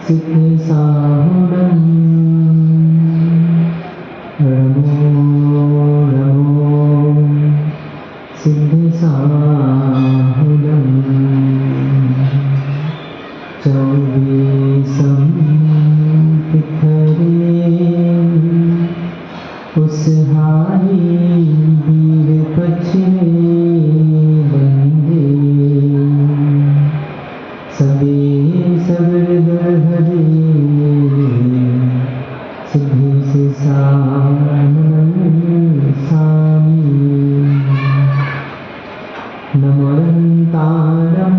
सिद्धिसाहुरं नमो नमो सिद्धिसाहुरं चौबीसं पितरे उस हारी वीर पछिने बंदे सबे सबृद हरे सिद्धि से सानन सामी नमो अनंतारं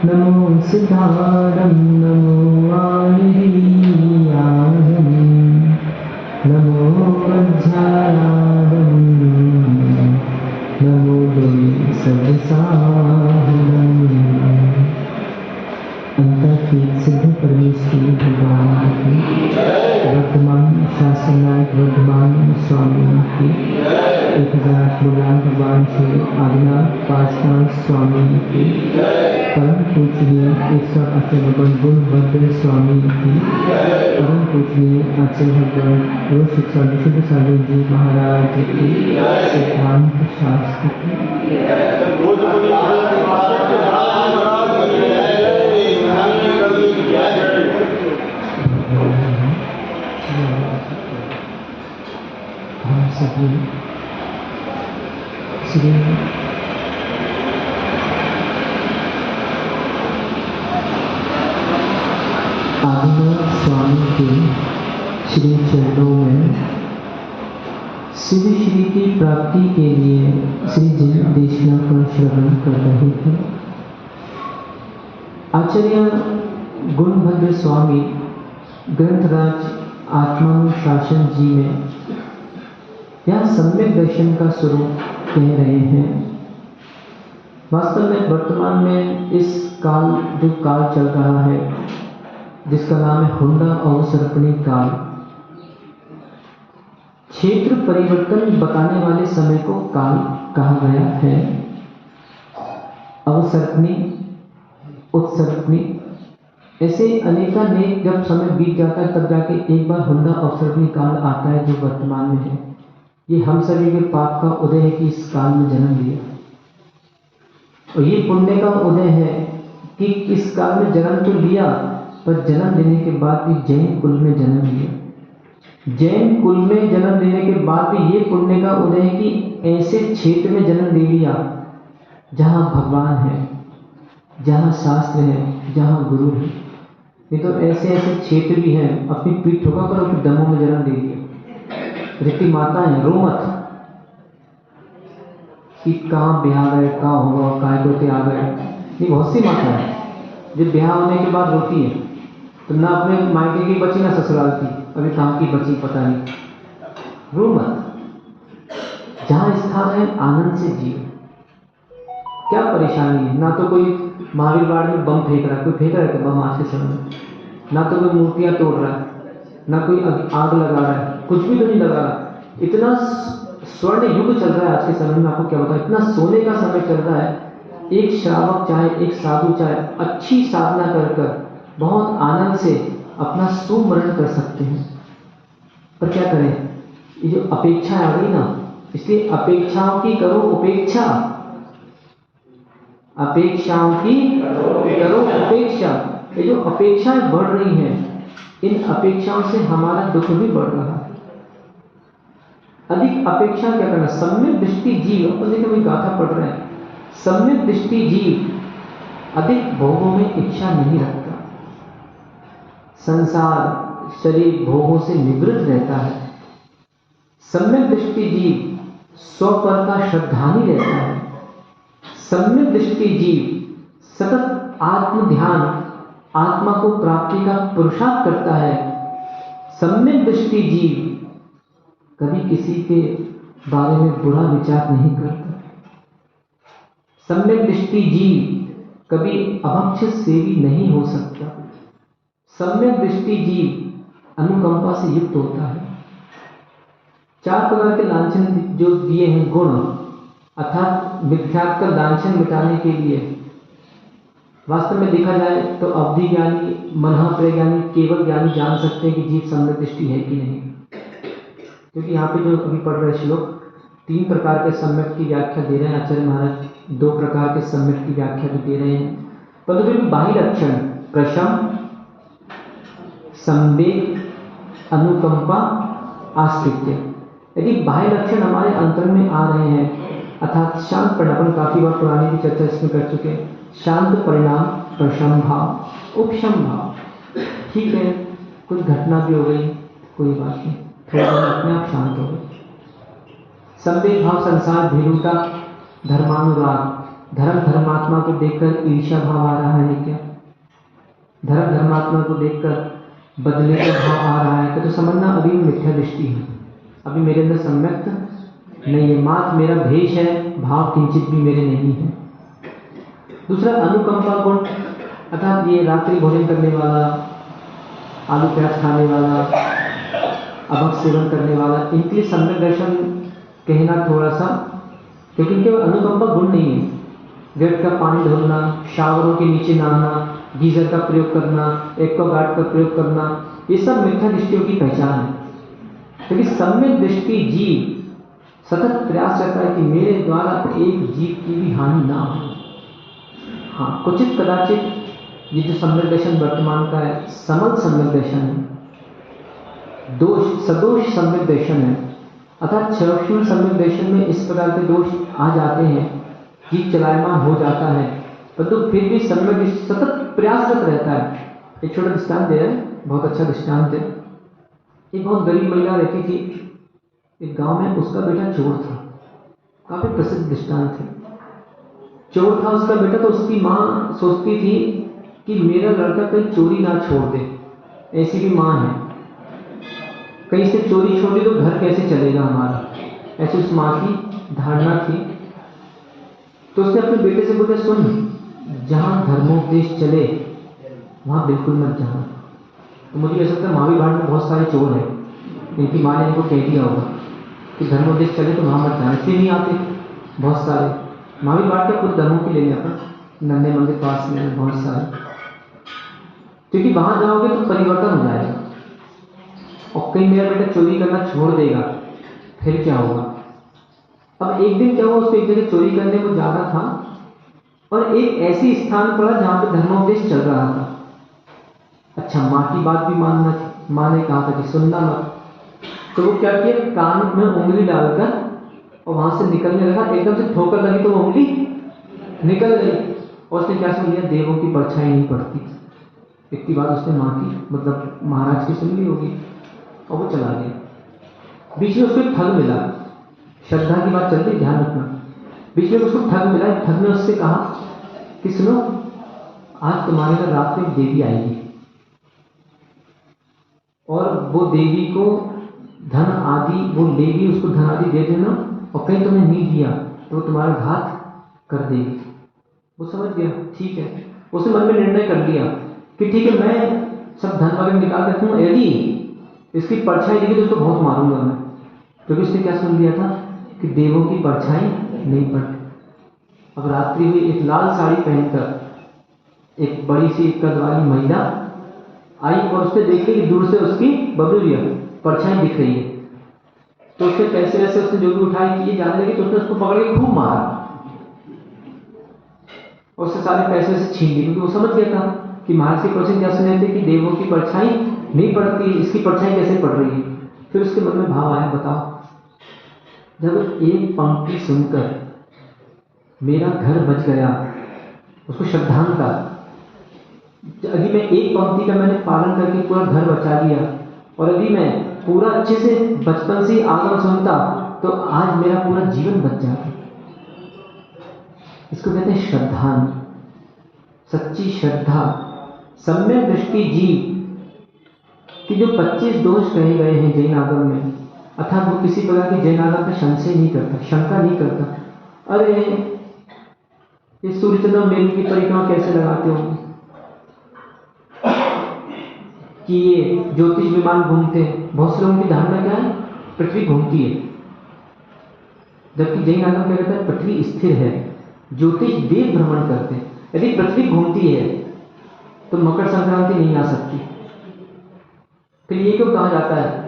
नमो सिद्धारं नमो आनिर्याहं नमो अध्यायारं नमो सदसाहुरं अंतर्खित सिद्ध परमेश्वरी भगवान की वर्तमान शासन नायक वर्धमान स्वामी की 1008 भगवान श्री आदिनाथ पार्श्वनाथ स्वामी की परम पूजनीय 108 भगवान गुणभद्र स्वामी की परम पूजनीय आचार्य भगवान योग शिक्षा विशुद्ध सागर जी महाराज की सिद्धांत शास्त्र की हम सभी श्री आदिनाथ स्वामी के श्री चरणों में श्री श्री की प्राप्ति के लिए श्री जी देशना का श्रवण कर रहे थे। आचार्य गुणभद्र स्वामी ग्रंथराज आत्मानुशासन जी में यह सम्यक दर्शन का स्वरूप कह रहे हैं। वास्तव में वर्तमान में इस काल जो काल चल रहा है जिसका नाम है हुंडा अवसर्पणी काल, क्षेत्र परिवर्तन बताने वाले समय को काल कहा गया है। अवसर्पणी, उत्सर्पणी, ऐसे अनेकानेक जब समय बीत जाता है तब जाके एक बार हुंडा अवसर्पणी काल आता है जो वर्तमान में है। ये हम सभी के पाप का उदय है कि इस काल में जन्म लिया, और ये पुण्य का उदय है कि इस काल में जन्म तो लिया पर जन्म लेने के बाद भी जैन कुल में जन्म लिया। जैन कुल में जन्म लेने के बाद भी ये पुण्य का उदय है कि ऐसे क्षेत्र में जन्म ले लिया जहाँ भगवान है, जहाँ शास्त्र है, जहाँ गुरु है। ये तो ऐसे ऐसे क्षेत्र भी हैं, अपनी पीठ ठोका कर अपने दमों में जन्म ले लिया। रीति माता है, रो मत कि कहाँ ब्याह गए, कहाँ होगा, काय कोते आ गए। ये बहुत सी माता है जो ब्याह होने के बाद रोती है, तो ना अपने मायके की बची ना ससुराल की, अभी कहाँ की बची पता नहीं। रो मत, जहाँ स्थान है आनंद से जियो। क्या परेशानी है? ना तो कोई महावीर वाड़ में बम फेंक रहा है, कोई फेंक रहा है बम आज के समय में, ना तो कोई मूर्तियां तोड़ रहा है, ना कोई आग लगा रहा है, कुछ भी तो नहीं लगा रहा। इतना स्वर्ण युग चल रहा है आज के समय में, आपको क्या बताऊं, इतना सोने का समय चल रहा है। एक श्रावक चाहे, एक साधु चाहे, अच्छी साधना कर कर बहुत आनंद से अपना सुमरण कर सकते हैं। पर क्या करें, ये जो अपेक्षा आ गई ना, इसलिए अपेक्षाओं की करो उपेक्षा, अपेक्षाओं की करो उपेक्षा। ये जो अपेक्षाएं बढ़ रही हैं, इन अपेक्षाओं से हमारा दुख भी बढ़ रहा है। अधिक अपेक्षा क्या करना, सम्यक दृष्टि जीव, अपन देखिए वही गाथा पढ़ रहे हैं, सम्यक दृष्टि जीव अधिक भोगों में इच्छा नहीं रखता, संसार शरीर भोगों से निवृत्त रहता है। सम्यक दृष्टि जीव स्वपर का श्रद्धानी रहता है। सम्यक दृष्टि जीव सतत आत्म ध्यान, आत्मा को प्राप्ति का पुरुषार्थ करता है। सम्यक दृष्टि जीव कभी किसी के बारे में बुरा विचार नहीं करता। सम्यक दृष्टि जीव कभी अभक्ष सेवी नहीं हो सकता। सम्यक दृष्टि जीव अनुकंपा से युक्त होता है। 4 प्रकार के लांछन जो दिए हैं गुण, अर्थात मिथ्यात्व का लांछन मिटाने के लिए वास्तव में देखा जाए तो अवधि ज्ञानी, मनः प्रज्ञानी, केवल ज्ञानी जान सकते हैं कि जीव सम्यक दृष्टि है कि नहीं। क्योंकि यहाँ पे जो अभी पढ़ रहे श्लोक 3 प्रकार के सम्यक की व्याख्या दे रहे हैं आचार्य महाराज, 2 प्रकार के सम्यक की व्याख्या भी दे रहे हैं। परंतु फिर बाह्य लक्षण प्रशम, संवेग, अनुकंपा, आस्तिक्य, यदि बाह्य लक्षण हमारे अंतर में आ रहे हैं अर्थात शांत परिणाम, काफी बार पुरानी भी चर्चा इसमें कर चुके हैं, शांत परिणाम, प्रशम भाव, उपशम भाव, ठीक है कुछ घटना भी हो गई कोई बात नहीं, थोड़ा अपने आप शांत हो गए। संवेग भाव, संसार, भीरुता, धर्मानुराग, धर्म धर्मात्मा को देखकर ईर्ष्या भाव आ रहा है क्या, धर्म धर्मात्मा को देखकर बदले का भाव आ रहा है तो समझना अभी मिथ्या दृष्टि है, अभी मेरे अंदर सम्यक नहीं है, मात्र मेरा भेष है, भाव किंचित भी मेरे नहीं है। दूसरा अनुकंपा गुण, अर्थात ये रात्रि भोजन करने वाला, आलू प्याज खाने वाला, अभक्त सेवन करने वाला, इनके लिए सम्यक दर्शन कहना थोड़ा सा, क्योंकि इनके अनुकंपा गुण नहीं है। व्यर्थ का पानी ढोलना, शावरों के नीचे नहाना, गीजर का प्रयोग करना, एक्वागार्ड का प्रयोग करना, ये सब मिथ्या दृष्टियों की पहचान है। क्योंकि सम्यक दृष्टि जीव सतत प्रयास करता है कि मेरे द्वारा एक जीव की भी हानि ना हो। हाँ, क्वचित कदाचित ये जो सम्यक दर्शन वर्तमान का है समल सम्यक दर्शन है, दोष सदोष सम्यक दर्शन है, अर्थात क्षणिक सम्यक दर्शन में इस प्रकार के दोष आ जाते हैं, जीव चलायमान हो जाता है, परंतु फिर भी सम्यक सतत प्रयासरत रहता है। एक छोटा दृष्टांत दे रहे हैं, बहुत अच्छा दृष्टांत है। एक बहुत गरीब महिला रहती थी एक गांव में, उसका बेटा चोर था, काफी प्रसिद्ध दृष्टांत है। चोर था उसका बेटा, तो उसकी माँ सोचती थी कि मेरा लड़का कहीं चोरी ना छोड़ दे, ऐसी भी माँ है, कहीं से चोरी छोड़ी तो घर कैसे चलेगा हमारा, ऐसी उस माँ की धारणा थी। तो उसने अपने बेटे से बोला, सुन जहां धर्मोपदेश चले वहां बिल्कुल मत जाना। तो मुझे ऐसा लगता है मावी भाट में बहुत सारे चोर हैं, इनकी माँ ने इनको कह दिया होगा कि धर्मोपदेश चले तो वहां मत जाना, इसलिए नहीं आते बहुत सारे। मावी भाट का खुद धर्मों की लेने पर नन्हे मंदिर पास में बहुत सारे, क्योंकि वहां जाओगे तो परिवर्तन हो जाएगा, और कहीं मेरा बेटा चोरी करना छोड़ देगा फिर क्या होगा। अब एक दिन क्या हुआ, उसको एक जगह चोरी करने को जा रहा था और एक ऐसी स्थान पड़ा जहां पे धर्मोपदेश चल रहा था। अच्छा, माँ की बात भी मानना थी, माँ ने कहा था कि सुनना मत, तो वो क्या किया, कान में उंगली डालकर और वहां से निकलने लगा, एकदम से ठोकर लगी तो वो उंगली निकल गई, और उसने क्या सुन लिया, देवों की परछाई नहीं पड़ती। इतनी बात उसने माँ की मतलब महाराज की सुन ली होगी, और वो चला गया। बीच में उसको एक ठग मिला, श्रद्धा की बात चल रही, ध्यान रखना, बीच में उसको ठग मिला। ठग ने उससे कहा कि सुनो, आज तुम्हारे घर रात में एक देवी आएगी और वो देवी को धन आदि वो लेगी, उसको धन आदि दे देना, और कहीं तुमने नहीं दिया तो वो तुम्हारा घात कर देगी। वो समझ गया, ठीक है, उसने मन में निर्णय कर लिया कि ठीक है, मैं सब धन वगैरह निकाल देता हूँ, यदि इसकी परछाई दिखी तो उसको बहुत मारूंगा मैं, क्योंकि उसने क्या सुन लिया था कि देवों की परछाई नहीं पड़ती। अब रात्रि में एक लाल साड़ी पहनकर एक बड़ी सी कद वाली महिला आई और उसने देखी कि दूर से उसकी बबूरिया परछाई दिख रही है, तो उसने पैसे वैसे उसने जो भी उठाए किए जाने लगे, तो उसने उसको पकड़ के खूब मारा और उससे सारे पैसे से छीन लिए, क्योंकि वो समझ गया था कि महाराज के क्वेश्चन क्या सुने थे कि देवों की परछाई नहीं पड़ती, इसकी परछाई कैसे पड़ रही है। फिर उसके मन में भाव आया, बताओ, जब एक पंक्ति सुनकर मेरा घर बच गया, उसको श्रद्धांत था, अभी मैं एक पंक्ति का मैंने पालन करके पूरा घर बचा लिया, और अभी मैं पूरा अच्छे से बचपन से आगम सुनता तो आज मेरा पूरा जीवन बच जाता। इसको कहते हैं श्रद्धान, सच्ची श्रद्धा। सम्यक दृष्टि जीव कि जो 25 दोष कहे गए हैं जैन आगम में, अर्थात वो किसी प्रकार की जैन आगम पर संशय नहीं करता, शंका नहीं करता। अरे ये सूर्यचंद्र मेल की परिक्रमा कैसे लगाते होंगे, कि ये ज्योतिष विमान घूमते हैं। बहुत से लोगों की धारणा क्या है, पृथ्वी घूमती है, जबकि जैन आगम क्या कहता है, पृथ्वी स्थिर है, ज्योतिष देव भ्रमण करते हैं। यदि पृथ्वी घूमती है तो मकर संक्रांति नहीं आ सकती। फिर ये क्यों कहा जाता है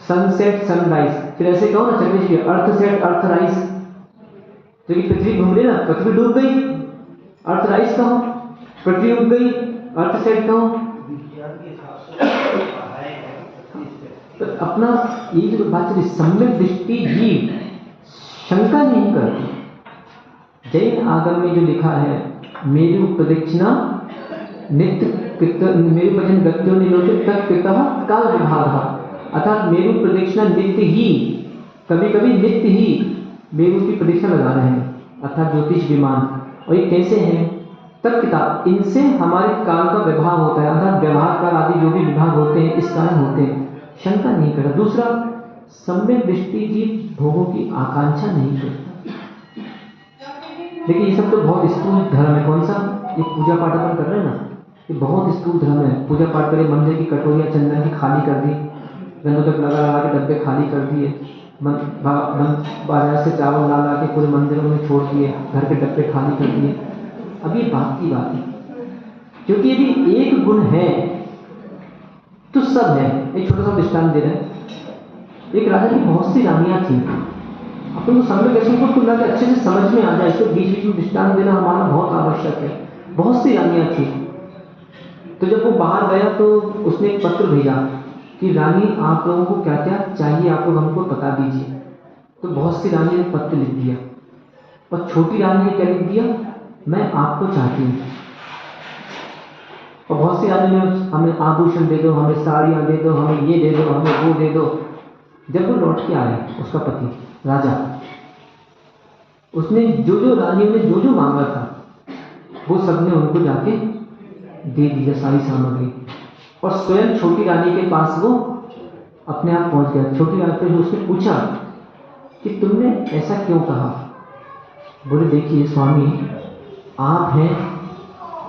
सनसेट सनराइज? फिर ऐसे कहो ना चंद्र जी, अर्थ सेट अर्थ राइज। क्योंकि पृथ्वी घूम रही ना, पृथ्वी डूब गई, अर्थ राइज कहो, पृथ्वी उग गई, अर्थ सेट कहो। तो अपना ये जो बात चली, सम्यक दृष्टि जीव शंका नहीं करती। जैन आगम में जो लिखा है, मेरु प्रदक्षिणा नित्य मेरु भजन गत्यो निरोधित तत्कृतः काल विभागः। अर्थात मेरु प्रदक्षिणा नित्य ही, कभी कभी नित्य ही मेरु की प्रदक्षिणा लगा रहे हैं, अर्थात ज्योतिष विमान। और ये कैसे हैं? तत्कृता, इनसे हमारे काल का विभाग होता है, अर्थात व्यवहार काल आदि जो भी विभाग होते हैं इस कारण होते हैं, शंका नहीं करता। दूसरा, सम्यक दृष्टि जीव भोगों की आकांक्षा नहीं करता। देखिए ये सब तो बहुत स्थूल धर्म है। कौन सा? ये पूजा पाठ अपन कर रहे हैं ना, ये बहुत स्थूल धर्म है। पूजा पाठ करे, मंदिर की कटोरियाँ चंदन की खाली कर दी, गंधोदक लगा लगा के डब्बे खाली कर दिए, बाजार से चावल ला ला के पूरे मंदिरों में छोड़ दिए, घर के डब्बे खाली कर दिए। अब ये बात की बात है, क्योंकि यदि एक गुण है तो सब है। एक छोटा सा दृष्टांत दे रहे हैं। एक राजा की बहुत सी रानियां थी। अपन को सम्यक दर्शन को तुलना के अच्छे से समझ में आ जाए, इसको बीच बीच में दृष्टांत देना हमारा बहुत आवश्यक है। बहुत सी रानियां थी। तो जब वो बाहर गया तो उसने एक पत्र भेजा कि रानी आप लोगों को क्या क्या चाहिए, आप लोग हमको बता दीजिए। तो बहुत सी रानी ने पत्र लिख दिया, और छोटी रानी ने क्या लिख दिया, मैं आपको चाहती हूँ। और बहुत सी रानी ने हमें आभूषण दे दो, हमें साड़ियाँ दे दो, हमें ये दे दो, हमें वो दे दो। जब वो लौट के आया उसका पति राजा, उसने जो जो रानियों ने जो जो मांगा था वो सबने उनको जाके दे दिया सारी सामग्री। और स्वयं छोटी रानी के पास वो अपने आप पहुंच गया। छोटी रानी से उसने पूछा कि तुमने ऐसा क्यों कहा? बोले देखिए स्वामी, आप हैं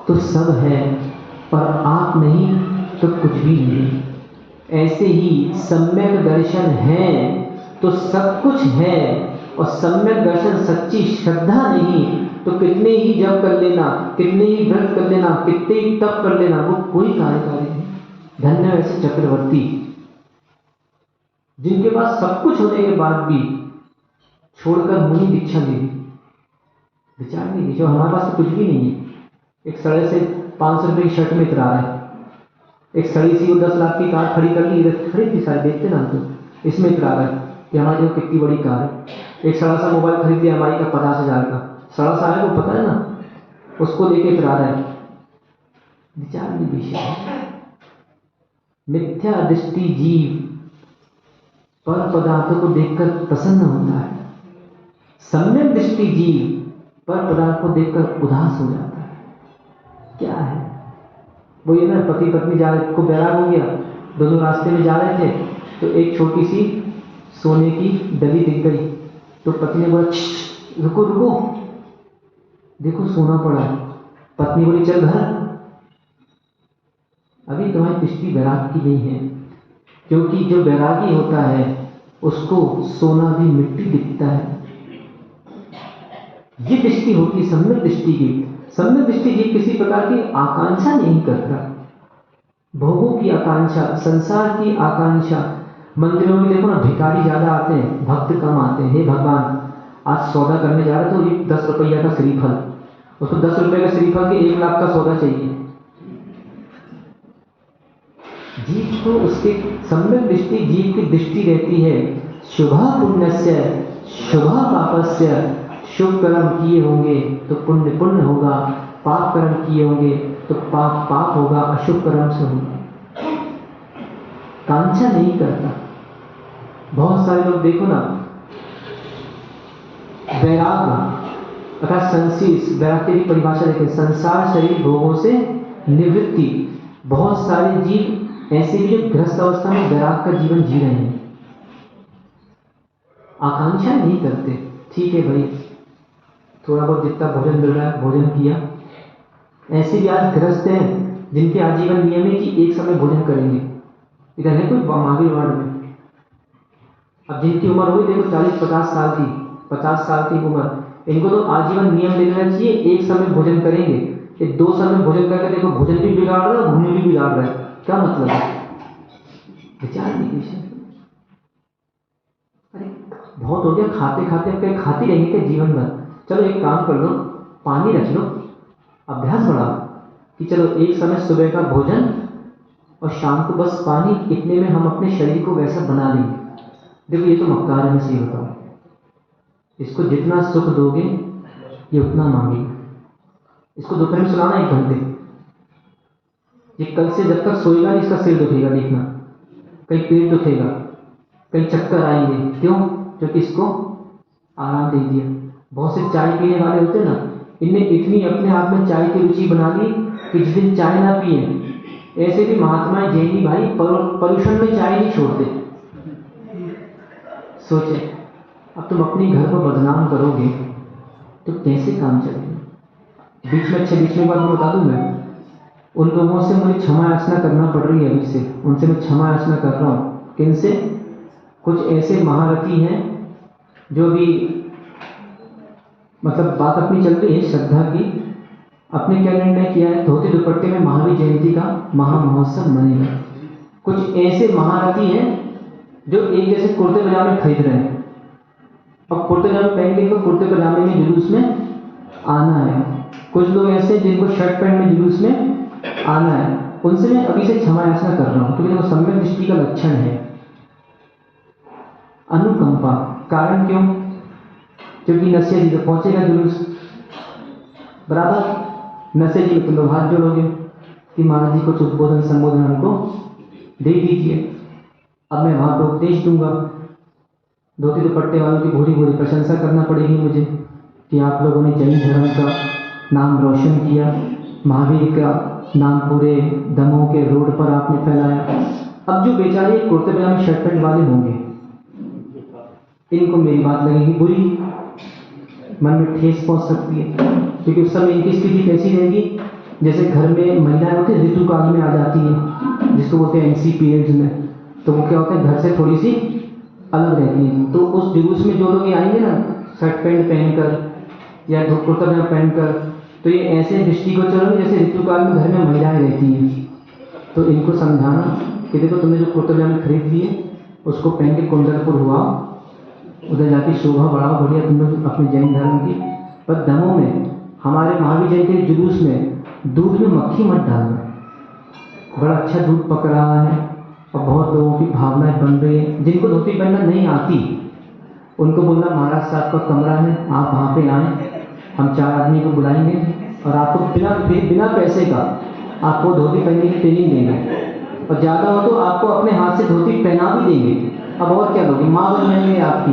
तो सब है, पर आप नहीं तो कुछ भी नहीं। ऐसे ही सम्यक दर्शन है तो सब कुछ है, और सम्यक दर्शन सच्ची श्रद्धा नहीं तो कितने ही जप कर लेना, कितने ही व्रत कर लेना, कितने ही तप कर लेना, वो कोई कार्यकारी नहीं। धन्य वैसे चक्रवर्ती जिनके पास सब कुछ होने के बाद भी छोड़कर मुनि दीक्षा ले ली। विचार नहीं कीजिए, हमारे पास तो कुछ भी नहीं है। एक सड़े से 500 रुपए की शर्ट में इतरा है, एक सड़ी सी 10 लाख की कार खड़ी कर ली, खरीद ली सारी, देखते ना तो इसमें इतरा है कि हमारी जो कितनी बड़ी कार है। एक सड़ा सा मोबाइल खरीद लिया हमारी का 50,000 का, सड़ा सा है वो, पता है ना, उसको लेके इतरा रहा है। विचार नहीं विषय। मिथ्या दृष्टि जीव पर पदार्थों को देखकर प्रसन्न होता है, सम्यक दृष्टि जीव पर पदार्थ को देखकर उदास हो जाता है। क्या है वो? ये ना, पति पत्नी जा रहे, को बैराग हो गया, दोनों रास्ते में जा रहे थे, तो एक छोटी सी सोने की डली दिख गई। तो पति ने बोला रुको रुको, देखो सोना पड़ा है। पत्नी बोली चल घर। अभी तुम्हारी दृष्टि बैराग की नहीं है, क्योंकि जो बैरागी होता है उसको सोना भी मिट्टी दिखता है। ये दृष्टि होती है सम्यक दृष्टि की। सम्यक दृष्टि की किसी प्रकार की आकांक्षा नहीं करता, भोगों की आकांक्षा, संसार की आकांक्षा। मंदिरों में देखो ना, भिखारी ज्यादा आते हैं, भक्त कम आते हैं। हे भगवान, आज सौदा करने जा रहे तो ये 10 रुपया का श्रीफल, उसको 10 रुपये का श्रीफल के 1 लाख का सौदा चाहिए। जीव को उसके सम्यक दृष्टि, जीव की दृष्टि रहती है शुभा पुण्यस्य शुभा पापस्य। शुभ कर्म किए होंगे तो पुण्य पुण्य होगा, पाप कर्म किए होंगे तो पाप पाप होगा, अशुभ कर्म से होगा। कांक्षा नहीं करता। बहुत सारे लोग देखो ना, वैराग अर्थात संशीष, वैराग्य की परिभाषा देखें, संसार शरीर भोगों से निवृत्ति। बहुत सारे जीव ऐसे भी जो गृहस्थ अवस्था में वैराग का जीवन जी रहे हैं, आकांक्षा नहीं करते। ठीक है भाई, थोड़ा बहुत जितना भोजन मिल रहा है भोजन किया। ऐसे भी आज गृहस्थ हैं जिनके आजीवन नियम है कि एक समय भोजन करेंगे। इधर है कोई महावीर वार्ड में, अब जिनकी उम्र हुई देखो 40-50 साल की, 50 साल की उम्र, इनको तो आजीवन नियम ले लेना चाहिए, एक समय भोजन करेंगे। ये 2 साल में भोजन करके देखो, भोजन भी बिगाड़ रहा है, भूमि भी बिगाड़ रहा है। क्या मतलब है? विचार नहीं कीजिए। अरे बहुत हो गया, खाते खाते अब क्या खाती रहेंगे क्या जीवन भर? चलो एक काम कर लो, पानी रख लो, अभ्यास बढ़ाओ कि चलो एक समय सुबह का भोजन और शाम को बस पानी, इतने में हम अपने शरीर को वैसा बना लेंगे। देखो ये तो मक्कार है, मैं सही बताऊं, इसको जितना सुख दोगे ये उतना मांगेगा। इसको दोपहर में सुलाना 1 घंटे, ये कल से जब तक सोएगा नहीं इसका सिर दुखेगा, देखना कहीं पेट दुखेगा, कहीं चक्कर आएंगे। क्यों? क्योंकि इसको आराम दे दिया। बहुत से चाय पीने वाले होते हैं ना, इनने इतनी अपने आप में चाय की रुचि बना ली कि जिस दिन चाय ना पिए, ऐसे भी महात्मा जैनी भाई पॉल्यूशन में चाय नहीं छोड़ते। सोचे, अब तुम अपने घर को बदनाम करोगे तो कैसे काम चलेगा? बीच में बात मैं बता दूं, मैं उन लोगों से मुझे क्षमा याचना करना पड़ रही है अभी से, उनसे मैं क्षमा याचना कर रहा हूँ। किनसे? कुछ ऐसे महारथी हैं जो भी मतलब बात अपनी चल रही है श्रद्धा की, अपने क्या निर्णय किया है, धोती दुपट्टे में महावीर जयंती का महामहोत्सव मनेगा। कुछ ऐसे महारथी हैं जो एक जैसे कुर्ते पजामे खरीद रहे हैं, अब कुर्ते पजामे पहन के तो कुर्ते पजामे में जुलूस में आना है। कुछ लोग ऐसे जिनको शर्ट पैंट में जुलूस में आना है, उनसे मैं अभी से क्षमा याचना कर रहा हूं, क्योंकि वो सम्यक दृष्टि का लक्षण है। अनुकंपा, कारण क्यों? क्योंकि नशे जी तो पहुंचेगा जुलूस बराबर, नशे जी तुम लोग हाथ जोड़ोगे कि महाराज जी कुछ उद्बोधन संबोधन हमको दे दीजिए। अब मैं वहां पर उपदेश दूंगा, धोती दुपट्टे वालों की भूरी भूरी प्रशंसा करना पड़ेगी मुझे कि आप लोगों ने जैन धर्म का नाम रोशन किया, महावीर का नाम पूरे दमोह के रोड पर आपने फैलाया। अब जो बेचारे कुर्ते पजामे शर्ट पैंट वाले होंगे, इनको मेरी बात लगेगी बुरी, मन में ठेस पहुंच सकती है, क्योंकि उस समय इनकी स्थिति कैसी रहेगी? जैसे घर में महिलाएं होती है ऋतुकाल में आ जाती है, जिसको बोलते हैं एनसी पीरियड्स में, तो वो क्या होता है घर से थोड़ी सी अलग रहती है। तो उस जुलूस में जो लोग आएंगे ना शर्ट पैंट पहनकर या कुर्ता पजामा पहनकर, तो ये ऐसे दृष्टिगोचर होंगे जैसे ऋतुकाल में घर में महिलाएं रहती हैं। तो इनको समझाना कि देखो तुमने जो कुर्ता पजामा खरीद लिए उसको पहन के कुंडलपुर हुआ, उधर जाके शोभा बढ़ाओ, बढ़िया तुम लोग अपने जैन धर्म की। पर दमोह में हमारे महावीर जयंती के जुलूस में दूध में मक्खी मत डालना। बड़ा अच्छा दूध पक रहा है और बहुत लोगों की भावनाएं बन रही है, जिनको धोती पहनना नहीं आती उनको बोलना महाराज साहब का कमरा है, आप वहाँ पे आए, हम 4 आदमी को बुलाएंगे और आपको बिना पैसे का आपको धोती पहनने की ट्रेनिंग देंगे, और ज़्यादा हो तो आपको अपने हाथ से धोती पहना भी देंगे। अब और क्या लोगे, माँ बन जाएंगे आपकी।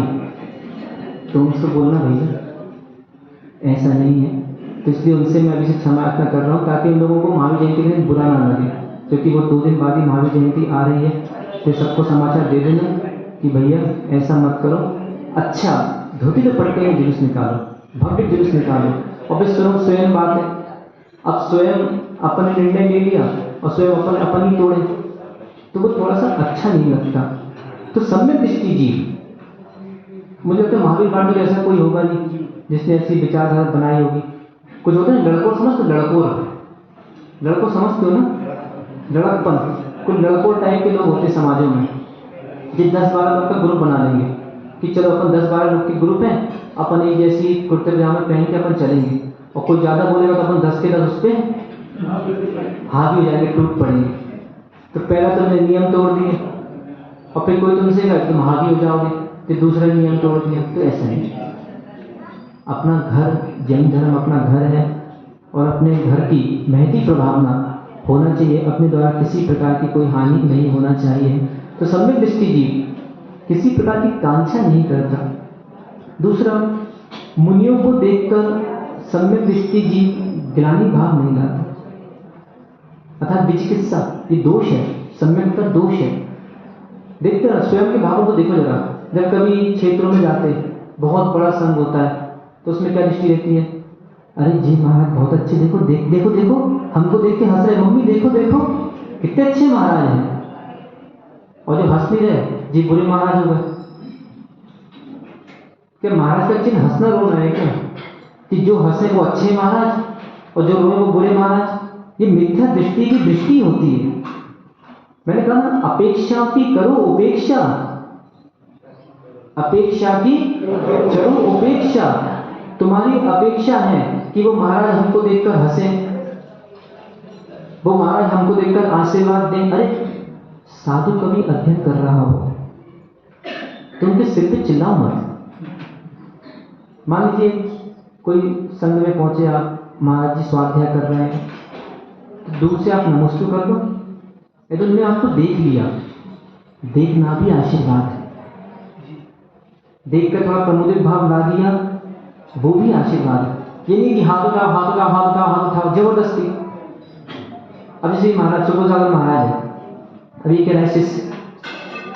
तो उनसे बोलना भैया ऐसा नहीं है। तो इसलिए उनसे मैं अभी से क्षमा याचना कर रहा हूँ, ताकि उन लोगों को महावीर जयंती के दिन बुरा ना लगे, क्योंकि वो 2 दिन बाद ही महावीर जयंती आ रही है। तो सबको समाचार दे देना कि भैया ऐसा मत करो, अच्छा धोती दुपट्टे में जुलूस निकालो, भव्य जुलूस निकालो। और फिर स्वयं बात है, अब स्वयं अपने निर्णय ले लिया और स्वयं अपन ही तोड़े, तो वो थोड़ा सा अच्छा नहीं लगता। तो सम्यक दृष्टि जी, मुझे लगता है महावीर पांडे जैसा कोई होगा नहीं जिसने ऐसी विचारधारा बनाई होगी। कुछ होता है लड़कों समझते, लड़कों समझते हो ना, लड़कपन, कुछ लड़कों टाइप के लोग होते समाजों में, जो 10-12 लोग का ग्रुप बना लेंगे कि चलो अपन 10-12 लोग के ग्रुप हैं, अपन एक जैसी कुर्ते पजामे पहन के अपन चलेंगे, और कोई ज़्यादा बोलेगा तो अपन 10 के 10 उस पर हावी हो जाएंगे, टूट पड़ेंगे। तो पहला तुमने नियम तोड़ दिए और फिर कोई तुमसे कहे तुम हावी हो जाओगे, फिर दूसरा नियम तोड़ दिया। तो ऐसा नहीं, अपना घर, जैन धर्म अपना घर है और अपने घर की महती प्रभावना होना चाहिए, अपने द्वारा किसी प्रकार की कोई हानि नहीं होना चाहिए। तो सम्यक दृष्टि जी किसी प्रकार की कांक्षा नहीं करता। दूसरा, मुनियों को देखकर सम्यक दृष्टि जी ग्लानि भाव नहीं लाता, अर्थात विचिकित्सा, ये दोष है, सम्यक का दोष है। देखते हैं स्वयं के भावों को देखो जरा, जब कभी क्षेत्रों में जाते बहुत बड़ा संघ होता है तो उसमें क्या दृष्टि रहती है, अरे जी महाराज बहुत अच्छे, देखो देखो देखो हमको देख के हंस रहे, मम्मी देखो देखो कितने अच्छे महाराज हैं, और जो हंस नहीं रहे जी बुरे महाराज हो गए। क्या महाराज का चिन्ह हंसना रोना है क्या, कि जो हंसे वो अच्छे महाराज और जो रोए वो बुरे महाराज, ये मिथ्या दृष्टि की दृष्टि होती है। मैंने कहा ना, अपेक्षा की करो उपेक्षा, अपेक्षा की करो उपेक्षा। तुम्हारी अपेक्षा है कि वो महाराज हमको देखकर हंसे, वो महाराज हमको देखकर आशीर्वाद दें। अरे साधु कभी अध्ययन कर रहा हो, तुम के सिर पे चिल्लाओ मत। मान लीजिए कोई संघ में पहुंचे आप, महाराज जी स्वाध्याय कर रहे हैं, तो दूर से आप नमस्ते कर दो। यदि उन्होंने आपको देख लिया, देखना भी आशीर्वाद है। देखकर थोड़ा प्रमुदित भाव ला दिया, वो भी आशीर्वाद है। ये नहीं कि हाथ उठाओ हाथ उठाओ हाथ उठाओ हाथ उठाओ जबरदस्ती। अब जैसे महाराज चुगल सागर महाराज है, अभी कह रहे हैं शिष्य,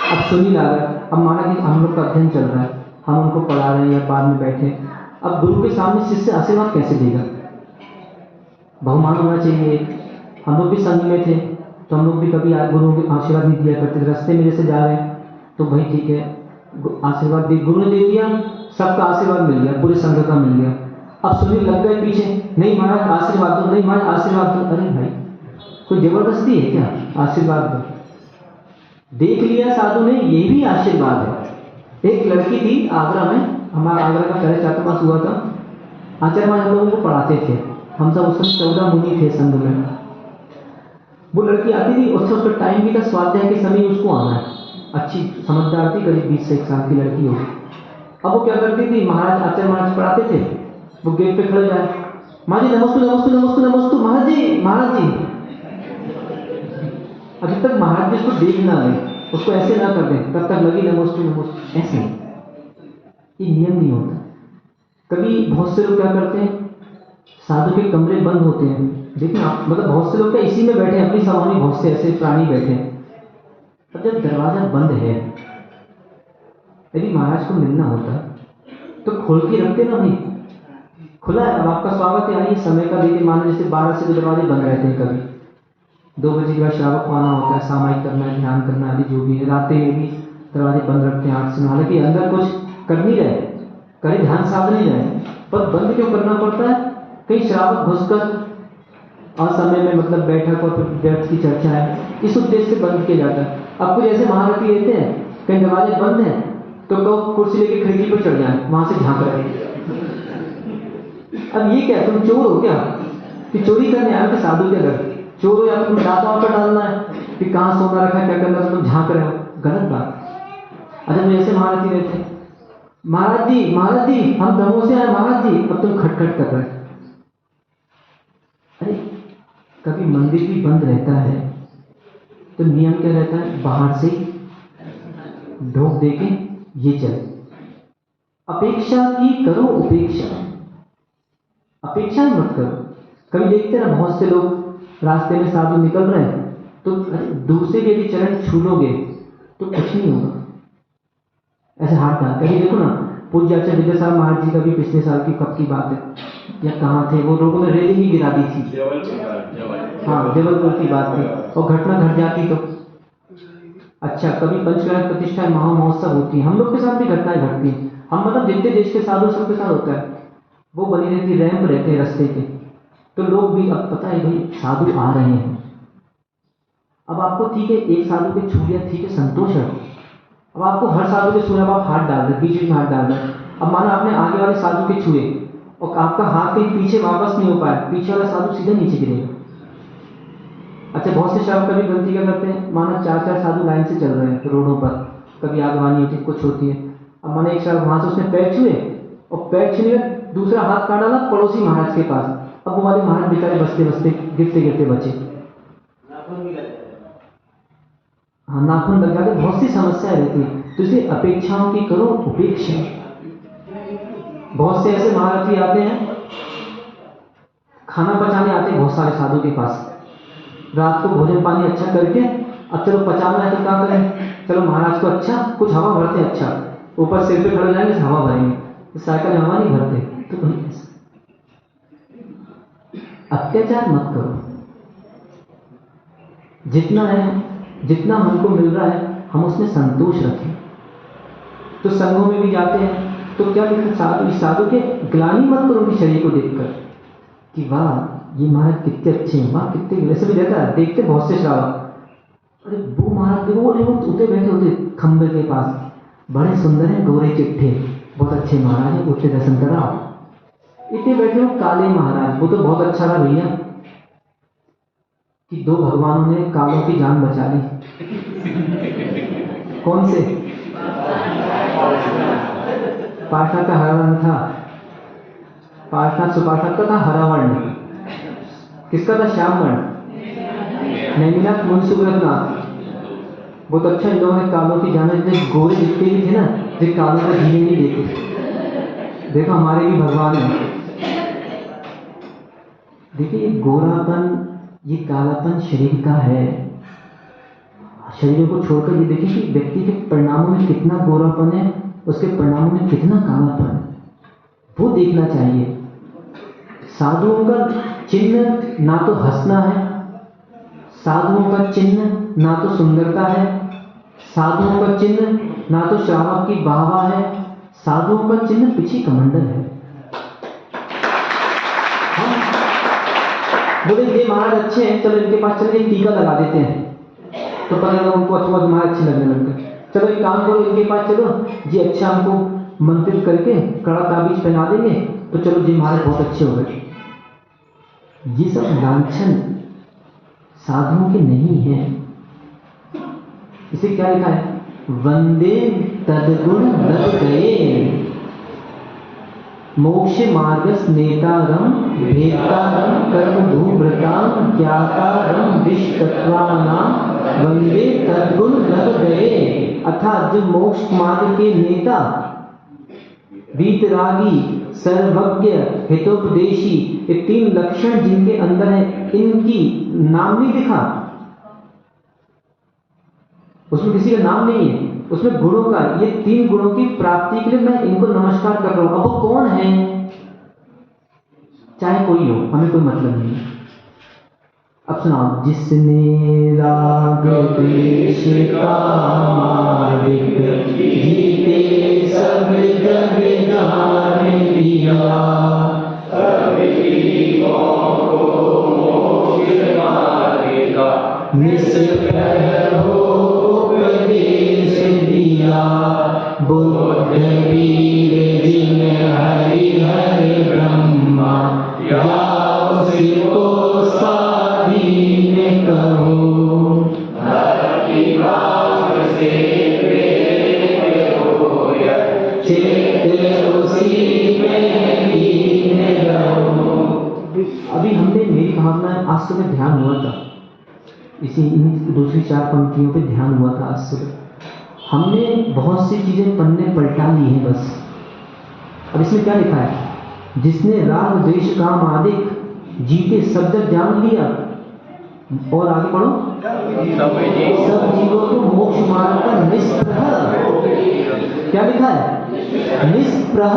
अब सुनी ला रहा है। अब माना कि हम लोग का अध्ययन चल रहा है, हम उनको पढ़ा रहे हैं या बाद में बैठे, अब गुरु के सामने शिष्य आशीर्वाद कैसे देगा? बहुमान होना चाहिए। हम लोग भी संघ में थे तो हम लोग भी कभी गुरु के आशीर्वाद नहीं दिया करते थे। रास्ते में जैसे जा रहे हैं तो भाई ठीक है, आशीर्वाद दे, गुरु ने दे दिया, सबका आशीर्वाद मिल गया, पूरे संघ का मिल गया। अब सुनील लग गए पीछे, नहीं महाराज आशीर्वाद दो, नहीं महाराज आशीर्वाद दो। अरे भाई कोई जबरदस्ती है क्या? आशीर्वाद दो। देख लिया साधु ने, ये भी आशीर्वाद है। एक लड़की थी आगरा में, हमारा आगरा का 4.5 हुआ था। आचार्य महाराज हम लोगों को पढ़ाते थे, हम सब उस समय 14 मुनि थे संघ में। वो लड़की आती थी, उसका टाइम भी था स्वाध्याय के समय उसको आना है। अच्छी समझदार थी, करीब 20 से 1 साल की लड़की होगी। अब वो क्या करती थी, महाराज आचार्य महाराज पढ़ाते थे, वो गेट पे खड़े जाए, महाराज जी नमस्ते नमस्ते नमस्ते नमस्ते, महाराज जी महाराज जी। अभी तक महाराज जी उसको देख ना ले, उसको ऐसे ना कर दें, तब तक लगी नमस्ते नमस्ते। ऐसे ये नियम नहीं होता। कभी बहुत से लोग क्या करते हैं, साधु के कमरे बंद होते हैं, देखिए आप, मतलब बहुत से लोग क्या इसी में बैठे, अपनी सभा में बहुत से ऐसे प्राणी बैठे हैं। अब जब दरवाजा बंद है, यदि महाराज को मिलना होता तो खोल के रखते ना, नहीं खुला है, अब आपका स्वागत है, आइए, समय का देखिए, मानो जैसे 12 से दरवाजे बंद रहते हैं, कभी 2 बजे के बाद श्रावक को आना होता है, सामायिक करना है, ध्यान करना आदि जो भी है, रातें में भी दरवाजे बंद रखते हैं 8 से 9। हालांकि अंदर कुछ कर नहीं रहे, करे ध्यान साध नहीं रहे, पर बंद क्यों करना पड़ता है? कई श्रावक घुसकर असमय में, मतलब बैठक और व्यर्थ की चर्चा है, इस उद्देश्य से बंद किया जाता है। अब कुछ ऐसे महारथी रहते हैं, कहीं दरवाजे बंद हैं तो लोग कुर्सी लेके खिड़की पर चढ़ जाए, वहां से झांक रहे हैं। अब ये क्या, तुम चोर हो क्या कि चोरी करने आए थे साधु के घर? चोर हो या तुम दांतों पर डालना है कि कहाँ सोना रखा है, क्या करना है, तुम झांक रहे हो, गलत बात। अच्छा तो ऐसे महारथी रहते हैं, महाराज जी हम दमों से आए महाराज जी, अब तुम खटखट कर रहे हैं। अरे कभी मंदिर भी बंद रहता है तो नियम क्या रहता है, बाहर से ढोक देके ये चल। अपेक्षा की करो उपेक्षा, अपेक्षा मत करो। कभी देखते ना बहुत से लोग रास्ते में साधु निकल रहे हैं तो दूसरे के भी चरण छू लोगे तो कुछ नहीं होगा, ऐसे हाथ डाल कभी देखो ना। पूज्य आचार्य विद्यासागर महाराज जी का भी पिछले साल की कब की बात है या कहाँ थे, वो लोगों ने रेलिंग ही गिरा दी थी, हाँ जबलपुर की बात थी, और घटना घट जाती तो अच्छा। कभी पंचग्राह प्रतिष्ठा महा महोत्सव होती है, हम लोग के साथ भी घटनाएं घटती हैं, हम मतलब जितने देश के साधु सबके साथ होता है, वो बनी रहती, रैंप रहते हैं रास्ते के, तो लोग भी अब पता है भाई साधु आ रहे हैं। अब आपको ठीक है एक साधु के छू लिया, ठीक है संतोष है, अब आपको हर साधु के छूने, अब आप हाथ डाल रहे, बीच में हाथ डाल रहे। अब माना आपने आगे वाले साधु के छुए और आपका हाथ कहीं पीछे वापस नहीं हो पाया, पीछे वाला साधु सीधा नीचे गिरेगा। अच्छा बहुत से श्रावक कभी गलती क्या करते हैं, माना 4 साधु लाइन से चल रहे हैं रोडों पर, कभी आगवानी होती है, कुछ होती है। अब माना एक श्रावक वहां से उसने पैर छुए और पैर छूने दूसरा हाथ काट डाला पड़ोसी महाराज के पास, अब वो वाले महाराज बेचारे बसते बसते गिरते गिरते बचे, हाँ नाखून लग जाते, बहुत सी समस्याएं रहती है। तो इसलिए अपेक्षाओं की करो उपेक्षा। बहुत से ऐसे महारथी आते हैं, खाना पचाने आते हैं बहुत सारे साधु के पास, रात को भोजन पानी अच्छा करके, अब चलो पचाना है तो क्या करें, चलो महाराज को अच्छा कुछ हवा भरते, अच्छा ऊपर सिर पे खड़े जाएंगे हवा भरेंगे, तो साइकिल में हवा नहीं भरते, तो तुम अत्याचार मत करो। जितना है, जितना हमको मिल रहा है हम उसमें संतोष रखें। तो संघों में भी जाते हैं तो क्या लिखा, साधु के ग्लानि मत करो उनके शरीर को देखकर, कि वाह ये महाराज कितने अच्छे हैं, वाह कितने, वैसे भी देखा देखते बहुत से श्रावक, अरे वो महाराज देखो, वो उठे बैठे होते खंबे के पास, बड़े सुंदर हैं, गोरे चिट्ठे, बहुत अच्छे महाराज हैं, उठते दर्शन कराओ। इतने बैठे हो काले महाराज, वो तो बहुत अच्छा रहा भैया कि दो भगवानों ने कालों की जान बचा ली। कौन से? पार्षद का हरा रंग था, पार्षद सुपार्षद का था हरा वर्ण, किसका था? श्याम वर्ण। नैमिनाथ मुनि सुब्रतनाथ, बहुत अच्छा इन लोगों ने कालों की जान, गोरे जितने भी थे ना, जो कालों को जीने नहीं देते। देखो हमारे भी भगवान है। देखिए ये गोरापन, ये कालापन शरीर का है। शरीर को छोड़कर ये देखिए कि व्यक्ति के परिणामों में कितना गोरापन है, उसके परिणामों में कितना कालापन है, वो देखना चाहिए। साधुओं का चिन्ह ना तो हंसना है, साधुओं का चिन्ह ना तो सुंदरता है, साधुओं का चिन्ह ना तो श्रावक की वाहवाह है, साधुओं का चिन्ह पीछे कमंडल है। बोले ये महाराज अच्छे हैं, चलो इनके पास चल के टीका लगा देते हैं, तो पता लगा उनको अच्छा महाराज अच्छे लगने लग गए। चलो एक काम करो, इनके पास चलो जी, अच्छा हमको मंत्रित करके कड़ा ताबीज पहना देंगे, तो चलो जी महाराज बहुत अच्छे हो गए। ये सब लांछन साधुओं के नहीं है। इसे क्या लिखा है? वंदे तदगुण लग गए, मोक्ष मार्गस नेतारम भेदारम कर्म धूम्रताम ज्ञातारम विष्टत्वानाम वंदे तद्गुण लग गए। अर्थात जो मोक्ष मार्ग के नेता, वीतरागी, सर्वज्ञ, हितोपदेशी, ये तीन लक्षण जिनके अंदर है, इनकी नाम नहीं लिखा, उसमें किसी का नाम नहीं है, उसमें गुणों का, ये तीन गुणों की प्राप्ति के लिए मैं इनको नमस्कार कर रहा हूं। अब वो कौन है? चाहे कोई हो, हमें कोई मतलब नहीं। अब सुनाओ। जिसने राग द्वेष कामादिक जीते सब जग जान लिया, निष्प्रह हो उपदेश दिया, बुद्ध वीर जिन हरि हरि ब्रह्मा, जाओ सिको स्वाधीन कहो, भक्ति भाव से प्रेरित होय, चित्त उसी में लीन रहो। अभी हमने, मेरी भावना आज सुबह ध्यान हुआ था, इसी दूसरी चार पंक्तियों पे ध्यान हुआ था आज सुबह। हमने बहुत सी चीजें पन्ने पलटा ली हैं बस। अब इसमें क्या लिखा है? जिसने राग द्वेष काम आदिक जीते सब जग जान लिया, और आगे पढ़ो, सब जीवों को मोक्ष मार्ग का निष्प्रह, क्या लिखा है? निष्प्रह।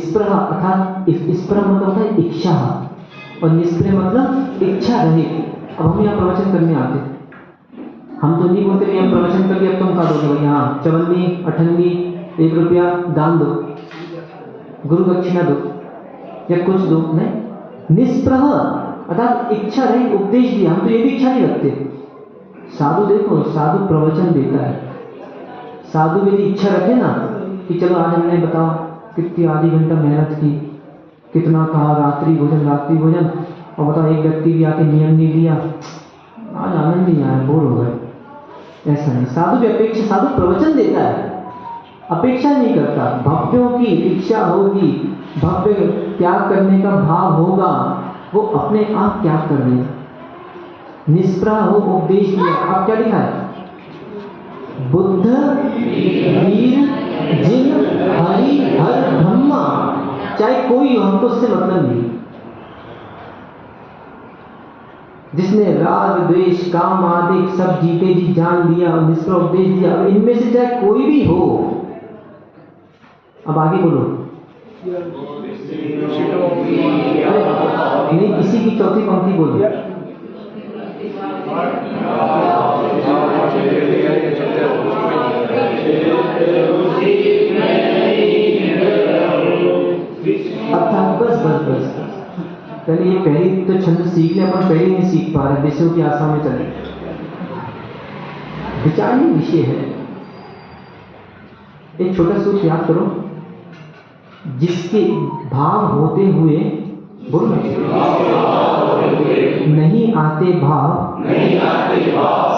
स्प्रह अर्थात स्प्रह मतलब होता है इच्छा, और निष्प्रह मतलब इच्छा रहित। अब हम यहाँ प्रवचन करने आते, हम तो नहीं बोलते हम प्रवचन करके अब तुम खा दोगे, यहाँ चवन्नी अठन्नी 1 रुपया दान दो, गुरु दक्षिणा दो, या कुछ दो, नहीं। निष्प्रह अर्थात इच्छा रहित उपदेश दिया, हम तो ये भी इच्छा नहीं रखते। साधु देखो, साधु प्रवचन देता है, साधु यदि इच्छा रखे ना कि चलो आज हमने बताओ कितनी आधी घंटा मेहनत की, कितना कहा रात्रि भोजन, और बताओ एक व्यक्ति भी आके नियम नहीं लिया, आज आनंद नहीं आया, बोर हो गए। ऐसा नहीं, साधु भी अपेक्षा, साधु प्रवचन देता है, अपेक्षा नहीं करता। भव्यों की इच्छा होगी, भव्य त्याग करने का भाव होगा, वो अपने आप त्याग कर देगा। निष्प्रह हो उपदेश दिया। अब क्या लिखा है? बुद्ध वीर जिन हरि हर ब्रह्मा, चाहे कोई हो, हमको उससे मतलब नहीं। जिसने राग द्वेष काम आदि सब जीते जी जान लिया और निष्प्रह उपदेश दिया, अब इनमें से चाहे कोई भी हो। अब आगे बोलो। नहीं, इसी की चौथी पंक्ति बोलो। अर्थात बस बस पहले ये पहली तो छंद सीख ले, अपन पहले नहीं सीख पा रहे, विषयों की आशा में चले। विचारणीय विषय है। एक छोटा सूत्र याद करो, जिसके भाव होते हुए, बोलो नहीं आते भाव,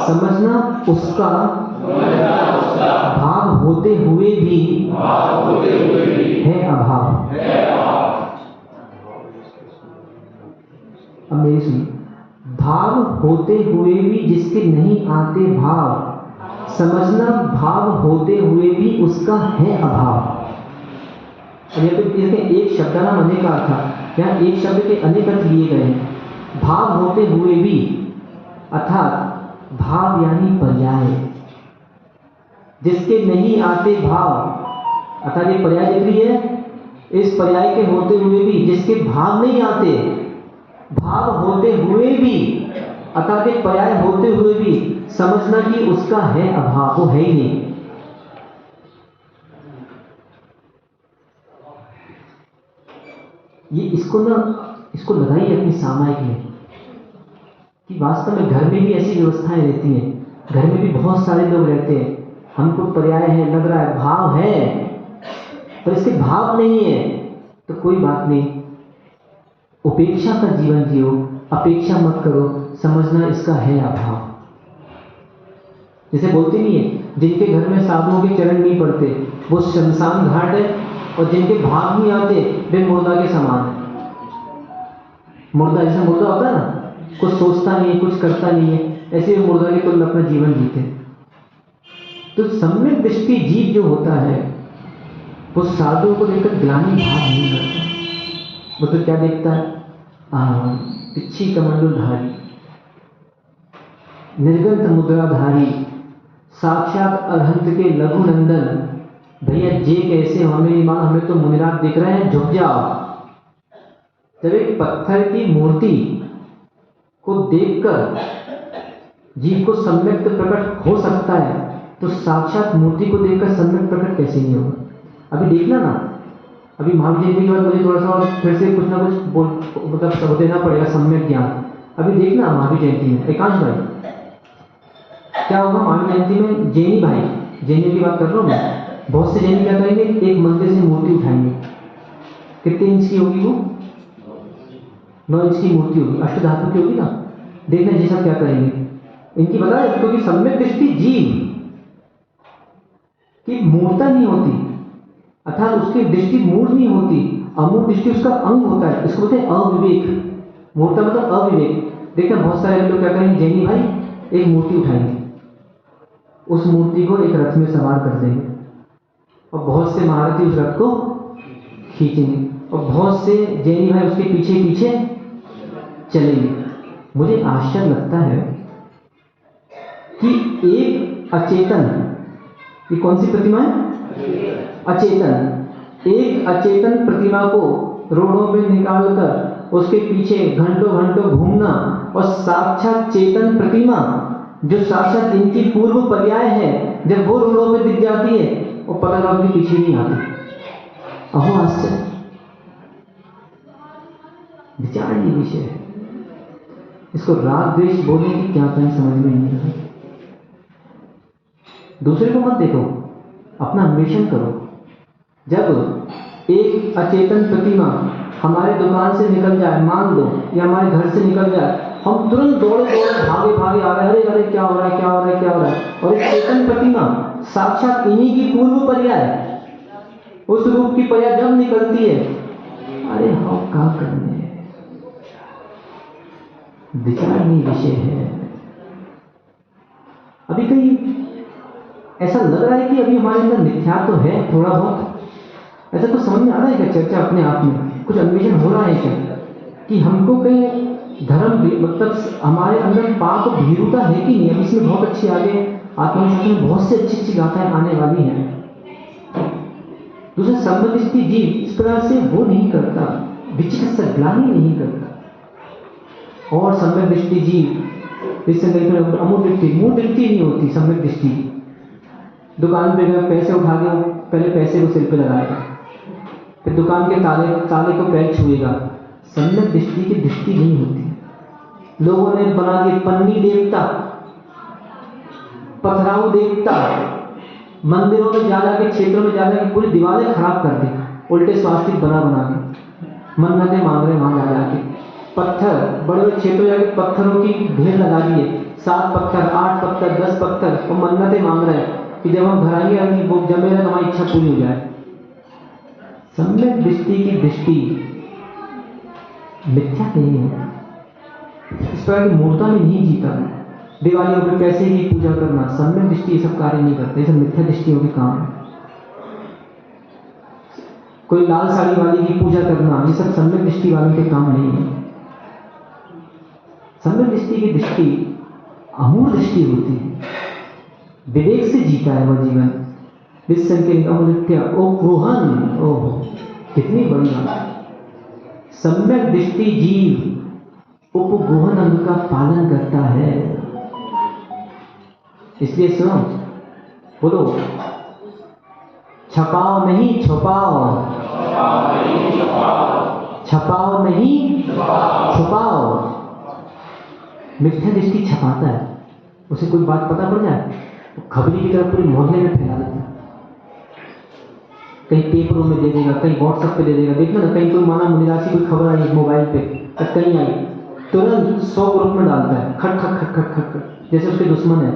समझना उसका भाव होते हुए भी है अभाव। अब मेरी सुनिए, भाव होते हुए भी जिसके नहीं आते भाव, समझना भाव होते हुए भी उसका है अभाव। अब यहाँ पे एक शब्दाना अनेक अर्थ था, यहाँ एक शब्द के अनेक अर्थ लिए गए हैं। भाव होते हुए भी अर्थात भाव यानी पर्याय, जिसके नहीं आते भाव अर्थात ये पर्याय दिख रही है, इस पर्याय के होते हुए भी जिसके भाव नहीं आते, भाव होते हुए भी अर्थात एक पर्याय होते हुए भी समझना कि उसका है अभाव, वो है ही नहीं। ये इसको लगाइए अपनी सामायिक में कि वास्तव में घर में भी ऐसी व्यवस्थाएं रहती हैं, घर में भी बहुत सारे लोग रहते हैं, हमको पर्याय है लग रहा है, भाव है पर इसके भाव नहीं है, तो कोई बात नहीं, उपेक्षा का जीवन जियो, अपेक्षा मत करो, समझना इसका है अभाव। जैसे बोलते नहीं है, जिनके घर में साधुओं के चरण नहीं पड़ते वो शमशान घाट है, और जिनके भाव नहीं आते वे मुर्दा के समान है। मुर्दा जैसे मुर्दा होता है ना, कुछ सोचता नहीं है, कुछ करता नहीं है, ऐसे वो मुर्दा के तुल्य अपना जीवन जीते। तो सम्यक दृष्टि जीव जो होता है वो साधुओं को देखकर ग्लानि भाव नहीं करता। वो तो क्या देखता है, पिच्छी कमंडलधारी, निर्गंत मुद्राधारी, साक्षात अरहंत के लघु नंदन, भैया जे कैसे हमें मां, हमें तो मुनिराज दिख रहे हैं, झुक जाओ। जब एक पत्थर की मूर्ति को देखकर जीव को सम्यक प्रकट हो सकता है, तो साक्षात मूर्ति को देखकर सम्यक प्रकट कैसे नहीं होगा। अभी देखना ना, अभी महावीर जयंती के बाद मुझे थोड़ा सा और फिर से कुछ ना कुछ मतलब देना पड़ेगा सम्यक ज्ञान। अभी देखना महावीर जयंती में एकांश भाई क्या होगा, महावीर जयंती में जैनी भाई, जैनियों की बात कर रहा हूँ मैं, बहुत से जैनी क्या करेंगे, एक मंदिर से मूर्ति उठाएंगे। कितने इंच की होगी वो, 9 इंच की मूर्ति होगी, अष्टधातु की होगी ना। देखना जी सब क्या करेंगे इनकी, बताए क्योंकि सम्यक दृष्टि जीव की मूर्ता नहीं होती, अर्थात उसकी दृष्टि मूल नहीं होती, अमूल दृष्टि उसका अंग होता है। इसको बोलते हैं अविवेक। मूर्ता मतलब अविवेक। देखना बहुत सारे लोग क्या करेंगे, जैनी भाई एक मूर्ति उठाएंगे, उस मूर्ति को एक रथ में सवार कर देंगे, और बहुत से महारथी उस रथ को खींचेंगे, और बहुत से जैनी भाई उसके पीछे पीछे चलेंगे। मुझे आश्चर्य लगता है कि एक अचेतन, ये कौन सी प्रतिमा है, अचेतन, एक अचेतन प्रतिमा को रोडों पे निकालकर उसके पीछे घंटों घंटों घूमना, और साक्षात चेतन प्रतिमा जो साक्षात इनकी पूर्व पर्याय है, जब वो रोडों पे दिख जाती है वो पता लगा कि पीछे नहीं आती। अहो आश्चर्य, विचारणीय विषय है। इसको राग द्वेष बोलने की क्या कहीं समझ में नहीं आता। दूसरे को मत देखो, अपना अन्वेषण करो। जब एक अचेतन प्रतिमा हमारे दुकान से निकल जाए, मान लो, या हमारे घर से निकल जाए, हम तुरंत दौड़े दौड़े भागे भागे आ रहे हैं, अरे क्या हो रहा है, क्या हो रहा है, क्या हो रहा है। और एक चेतन प्रतिमा साक्षात इन्हीं की पूर्व पर्याय, उस रूप की पर्याय जब निकलती है, अरे हाँ क्या करने, विचारणीय विषय है। अभी कहीं ऐसा लग रहा है कि अभी हमारे अंदर मिथ्या तो है थोड़ा बहुत, ऐसा तो समझ में आ रहा है क्या, चर्चा अपने आप में कुछ अन्वेषण हो रहा है क्या, कि हमको कहीं धर्म मतलब हमारे अंदर पाप भीरुता है कि नहीं। अब इसमें बहुत अच्छी आगे आत्मशास्त्र में बहुत सी अच्छी अच्छी गाथाएं आने वाली हैं। दूसरा सम्यक जीव इस प्रकार से वो नहीं करता, विचिकित्सा ग्लानि नहीं करता। और सम्यक दृष्टि जीव इससे अमूल दृष्टि, मूल दृष्टि नहीं होती। सम्यक दृष्टि दुकान पे गए, पैसे उठा के पहले पैसे को सिर पे लगाएगा, फिर दुकान के ताले को पैर छुएगा, सम्यक दृष्टि की दृष्टि नहीं होती। लोगों ने बना दिए पन्नी देवता, पथराव देवता, मंदिरों में जा जाके, क्षेत्रों में जा जाके पूरी दीवारें खराब कर दी, उल्टे स्वास्तिक बना बना के मन्नतें मांग रहे वहां जा जाके। पत्थर बड़े बड़े क्षेत्रों जाके पत्थरों की ढेर लगा दिए, 7 पत्थर, 8 पत्थर, 10 पत्थर, और मन्नतें मांग रहे हैं कि जब हम घर आएंगे अभी वो जब मेरा हमारी इच्छा पूरी हो जाए। सम्यक दृष्टि की दृष्टि मिथ्या नहीं है। इस प्रकार की मूर्ता में नहीं जीता। दिवालियों पे पैसे की पूजा करना, सम्यक दृष्टि ये सब कार्य नहीं करते, ये सब मिथ्या दृष्टियों के काम है। कोई लाल साड़ी वाली की पूजा करना, ये सब सम्यक दृष्टि वालों के काम नहीं है। सम्यक दृष्टि की दृष्टि अमूल दृष्टि होती है, विवेक से जीता है वह जीवन। विश्व के अमृत्य उपगोहन, ओह कितनी बड़ी बात। सम्यक दृष्टि जीव उपगोहन अंग का पालन करता है। इसलिए सुनो, बोलो, छपाओ नहीं छुपाओ, छपाओ नहीं छुपाओ। मिथ्या दृष्टि छपाता है, उसे कोई बात पता पड़ जाए तो खबरी की तरफ पूरे मोहल्ले में फैला देता है, कहीं पेपरों में दे देगा, कहीं व्हाट्सएप पे दे देगा। देखना ना, कहीं कोई माना मुनिराशि कोई खबर आई मोबाइल पे, कहीं आई, तुरंत 100 ग्रुप में डालता है, खट खट खट खट खट खट, जैसे उसके दुश्मन है।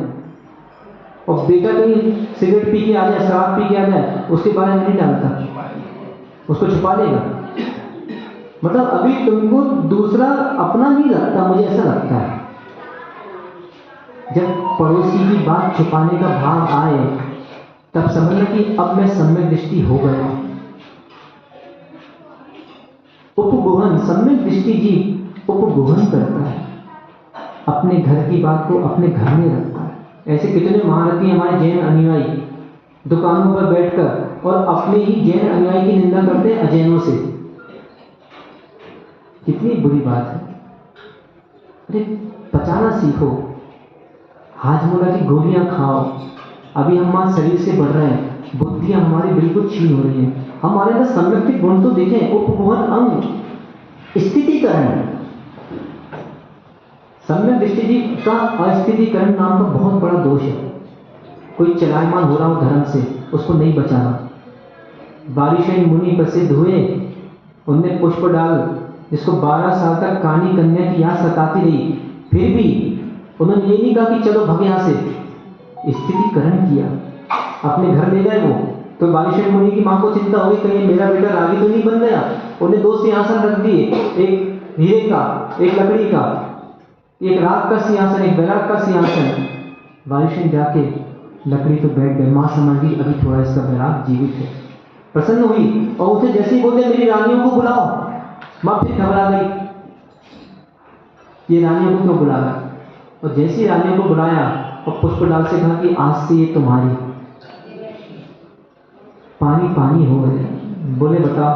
और बेटा कहीं सिगरेट पी के आ जाए, शराब पी के आ जाए, उसके बारे में नहीं डालता, उसको छुपा देगा। मतलब अभी तुमको दूसरा अपना नहीं लगता, मुझे ऐसा लगता है। जब पड़ोसी की बात छुपाने का भाव आए तब समझना कि अब मैं सम्यक दृष्टि हो गया। उपगोहन, सम्यक दृष्टि जीव उपगोहन करता है, अपने घर की बात को अपने घर में रखता है। ऐसे कितने महारथी हमारे जैन अनुयायी दुकानों पर बैठकर और अपने ही जैन अनुयायी की निंदा करते हैं अजैनों से। कितनी बुरी बात है। अरे बचाना सीखो, हाजमोला की गोलियां खाओ। अभी हम वहां शरीर से बढ़ रहे हैं, बुद्धियां हमारी बिल्कुल छीन हो रही हैं। हमारे अंदर संरक्षित गुण तो देखें, उपगोहन अंग, स्थितिकरण। सम्यक दृष्टि का अस्थितिकरण नाम का बहुत बड़ा दोष है। कोई चलायमान हो रहा हो धर्म से, उसको नहीं बचाना। बारिशेन मुनि प्रसिद्ध हुए, उनने पुष्प डाल, जिसको 12 साल तक कानी कन्या की याद सताती रही, फिर भी उन्होंने ये नहीं कहा कि चलो भग यहां से, स्थितिकरण किया, अपने घर ले गए वो। तो बारिशेन मुनि की मां को चिंता हुई कहीं मेरा बेटा रागी तो नहीं बन गया। उन्हें 2 सिंहासन रख दिए, एक हीरे का, एक लकड़ी का, एक राग का सिंहासन, एक बैराग का सिंहासन। बारिशेन जाके लकड़ी तो बैठ गए, मां समझ गई अभी थोड़ा इसका बैराग जीवित है, प्रसन्न हुई और उसे जैसे ही बोलते मेरी रानियों को बुलाओ, मां फिर घबरा गई, ये रानियों को क्यों बुला रहा। और जैसे ही रानियों को बुलाया और पुष्प डाल से कहा कि आज से ये तुम्हारी, पानी पानी हो गए। बोले बताओ,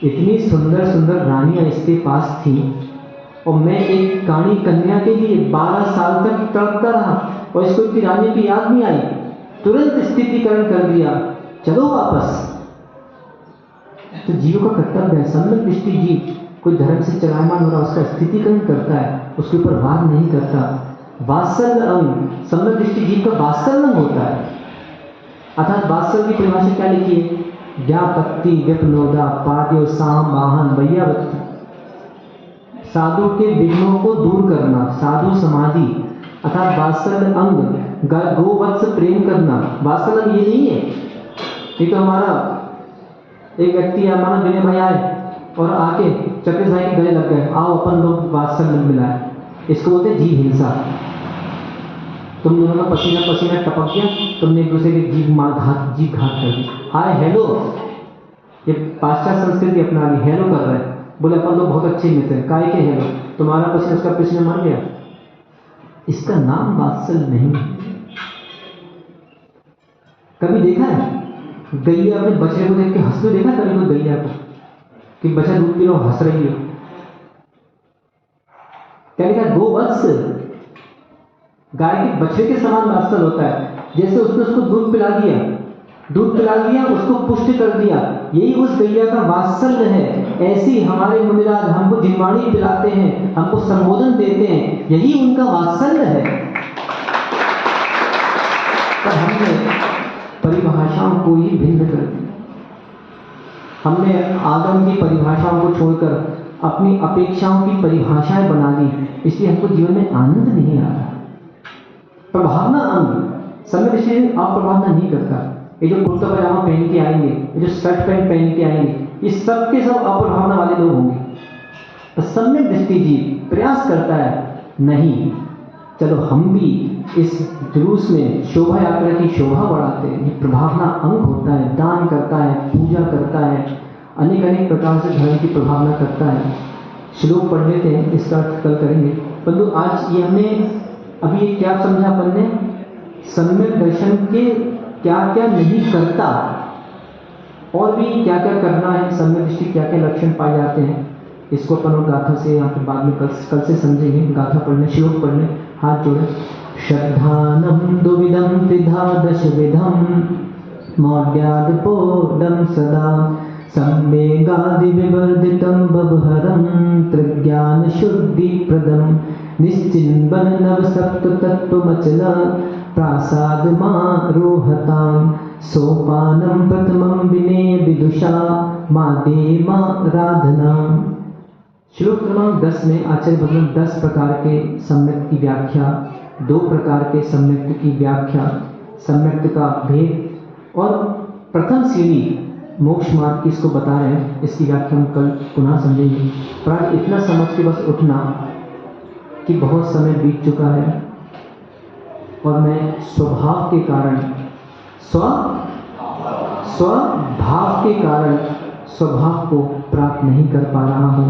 इतनी सुंदर सुंदर रानियां इसके पास थी और मैं एक काणी कन्या के लिए 12 साल तक तड़पता रहा और इसको इतनी रानी की याद नहीं आई। तुरंत स्थितिकरण कर दिया, चलो वापस। तो जीव का कर्तव्य है, सम्यक दृष्टि जीव कोई धर्म से चलायमान हो रहा उसका स्थितिकरण करता है, उसके ऊपर वाद नहीं करता। वात्सल्य अंग, सम्यक दृष्टि जीव का वात्सल्य होता है। अर्थात वात्सल्य की परिभाषा क्या लिखी है? व्यापत्ति व्यपनोदा पाद्यो साम वाहन वैयावत्ति, साधु के विघ्नों को दूर करना, साधु समाधि। अर्थात वात्सल्य अंग गोवत्स प्रेम करना। वात्सल्य ये नहीं है, ये तो हमारा एक व्यक्ति हमारा विनय भाई आए और आके चक्र साई के गले लग गए, आओ अपन लोग वात्सल्य मिलाए, इसको बोलते हैं जीव हिंसा। तुम दोनों का पसीना पसीना टपक गया, तुमने एक दूसरे के जीव घात कर दी। हाय हेलो, ये पाश्चात्य संस्कृति अपना ली, हेलो कर रहे हैं। बोले अपन लोग बहुत अच्छे मित्र हैं, काय के हेलो, तुम्हारा पसीना उसका पसीना मर गया। इसका नाम वात्सल्य नहीं। कभी देखा है गैया अपने बछड़े को देख के हंसते देखा है कभी कोई गैया को कि बछड़ा दूध पी रहा हंस रही हो? क्या लिखा? गोवत्स, गाय के बछड़े के समान वात्सल्य होता है। जैसे उसने उसको दूध पिला दिया दूध पिला दिया, उसको पुष्ट कर दिया, यही उस गैया का वात्सल्य है। ऐसे ही हमारे मुनिराज हमको जिनवाणी पिलाते हैं, हमको संबोधन देते हैं, यही उनका वात्सल्य है। पर हमने परिभाषाओं को ही भिन्न कर दिया। हमने आदम की परिभाषाओं को छोड़कर अपनी अपेक्षाओं की परिभाषाएं बना दी, इसलिए हमको जीवन में आनंद नहीं आ रहा। प्रभावना अंग समय दृष्टि अप्रभावना नहीं करता। ये जो कुर्ता पजामा पहन के आएंगे, ये जो शर्ट पैंट पहन के आएंगे, ये सब के सब अप्रभावना वाले लोग होंगे। तो सम्यक दृष्टि जी प्रयास करता है, नहीं चलो हम भी इस जुलूस में शोभा यात्रा की शोभा बढ़ाते हैं। ये प्रभावना अंग होता है, दान करता है, पूजा करता है, अनेक अनेक प्रकार से धर्म की प्रभावना करता है। श्लोक पढ़ लेते हैं, इसका अर्थ कल करेंगे। परंतु आज ये हमने अभी क्या समझा अपन ने, सम्यक दर्शन के क्या क्या नहीं करता और भी क्या क्या करना है, सम्यक दृष्टि क्या क्या लक्षण पाए जाते हैं, इसको अपन गाथा से यहाँ पे बाद में कल से समझेंगे। गाथा पढ़ने, श्लोक पढ़ने, हाथ जोड़े। श्रद्धानम दुविधम त्रिधा दशविधम मौढ्यादपोडम सदा सम्वेगादि विवर्धितम बभहरम त्रिज्ञान शुद्धि प्रदम निश्चिन्वन नव सप्त तत्वमचल प्रासाद रोहताम सोपानम प्रथमम विनय विदुषा मादेमा राधना। श्लोक क्रमांक 10 में आचार्य भगवान 10 प्रकार के सम्यक्त की व्याख्या, 2 प्रकार के सम्यक्त की व्याख्या, सम्यक्त का भेद और प्रथम सीढ़ी मोक्ष मार्ग की इसको बता रहे हैं। इसकी व्याख्या हम कल पुनः समझेंगे। पर आज इतना समझ के बस उठना कि बहुत समय बीत चुका है और मैं स्वभाव के कारण स्वभाव के कारण स्वभाव को प्राप्त नहीं कर पा रहा हूँ।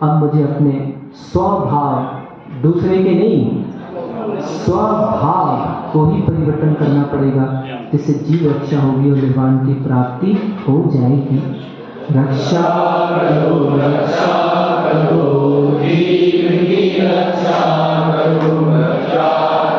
अब मुझे अपने स्वभाव, दूसरे के नहीं, स्वभाव को ही परिवर्तन करना पड़ेगा, जिससे जीव रक्षा होगी और निर्वाण की प्राप्ति हो जाएगी। रक्षा करो, रक्षा करो, जीव की रक्षा करो, रक्षा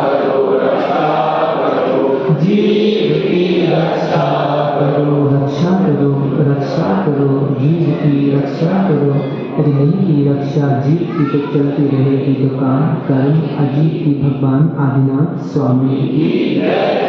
करो, रक्षा करो, जीव की रक्षा करो, रक्षा करो, रक्षा करो, जीव की रक्षा करो। यदि नहीं की रक्षा जीव की तो चलती रहेगी दुकान। कर्म अजीत की भगवान आदिनाथ स्वामी की।